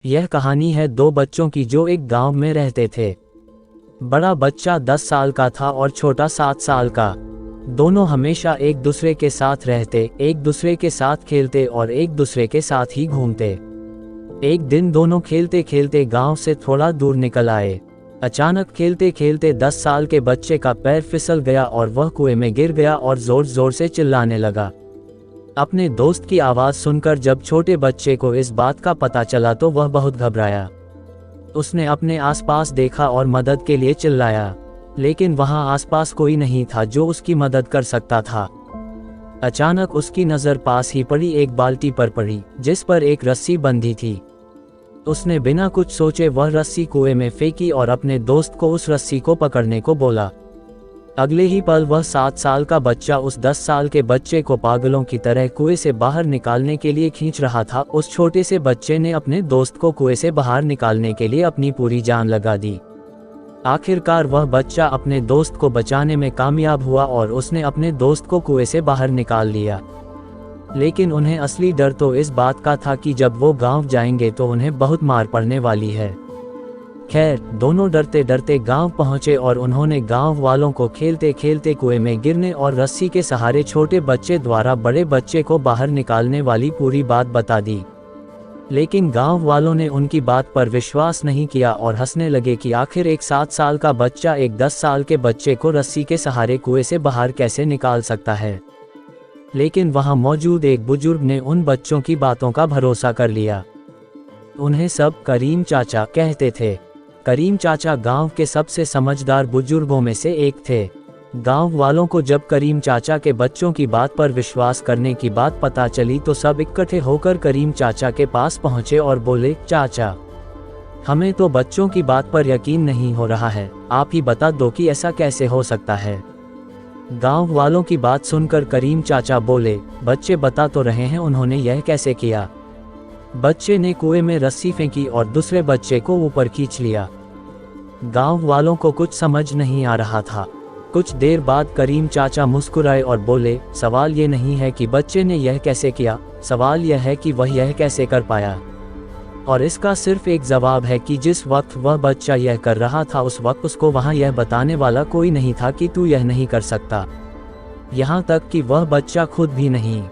यह कहानी है दो बच्चों की जो एक गांव में रहते थे। बड़ा बच्चा 10 साल का था और छोटा 7 साल का। दोनों हमेशा एक दूसरे के साथ रहते, एक दूसरे के साथ खेलते और एक दूसरे के साथ ही घूमते। एक दिन दोनों खेलते खेलते गांव से थोड़ा दूर निकल आए। अचानक खेलते खेलते 10 साल के बच्चे का पैर फिसल गया और वह कुएं में गिर गया और जोर जोर से चिल्लाने लगा। अपने दोस्त की आवाज़ सुनकर जब छोटे बच्चे को इस बात का पता चला तो वह बहुत घबराया। उसने अपने आसपास देखा और मदद के लिए चिल्लाया, लेकिन वहां आसपास कोई नहीं था जो उसकी मदद कर सकता था। अचानक उसकी नज़र पास ही पड़ी एक बाल्टी पर पड़ी जिस पर एक रस्सी बंधी थी। उसने बिना कुछ सोचे वह रस्सी कुएं में फेंकी और अपने दोस्त को उस रस्सी को पकड़ने को बोला। अगले ही पल वह 7 साल का बच्चा उस 10 साल के बच्चे को पागलों की तरह कुएं से बाहर निकालने के लिए खींच रहा था। उस छोटे से बच्चे ने अपने दोस्त को कुएं से बाहर निकालने के लिए अपनी पूरी जान लगा दी। आखिरकार वह बच्चा अपने दोस्त को बचाने में कामयाब हुआ और उसने अपने दोस्त को कुएं से बाहर निकाल लिया। लेकिन उन्हें असली डर तो इस बात का था कि जब वो गांव जाएंगे तो उन्हें बहुत मार पड़ने वाली है। खैर, दोनों डरते डरते गांव पहुंचे और उन्होंने गांव वालों को खेलते खेलते कुएं में गिरने और रस्सी के सहारे छोटे बच्चे द्वारा बड़े बच्चे को बाहर निकालने वाली पूरी बात बता दी। लेकिन गांव वालों ने उनकी बात पर विश्वास नहीं किया और हंसने लगे कि आखिर एक 7 साल का बच्चा एक 10 साल के बच्चे को रस्सी के सहारे कुएं से बाहर कैसे निकाल सकता है। लेकिन वहां मौजूद एक बुजुर्ग ने उन बच्चों की बातों का भरोसा कर लिया। उन्हें सब करीम चाचा कहते थे। करीम चाचा गांव के सबसे समझदार बुजुर्गों में से एक थे। गांव वालों को जब करीम चाचा के बच्चों की बात पर विश्वास करने की बात पता चली तो सब इकट्ठे होकर करीम चाचा के पास पहुंचे और बोले, चाचा, हमें तो बच्चों की बात पर यकीन नहीं हो रहा है, आप ही बता दो कि ऐसा कैसे हो सकता है। गांव वालों की बात सुनकर करीम चाचा बोले, बच्चे बता तो रहे हैं उन्होंने यह कैसे किया। बच्चे ने कुएं में रस्सी फेंकी और दूसरे बच्चे को ऊपर खींच लिया। गांव वालों को कुछ समझ नहीं आ रहा था। कुछ देर बाद करीम चाचा मुस्कुराए और बोले, सवाल ये नहीं है कि बच्चे ने यह कैसे किया, सवाल यह है कि वह यह कैसे कर पाया। और इसका सिर्फ एक जवाब है कि जिस वक्त वह बच्चा यह कर रहा था उस वक्त उसको वहां यह बताने वाला कोई नहीं था कि तू यह नहीं कर सकता। यहाँ तक कि वह बच्चा खुद भी नहीं।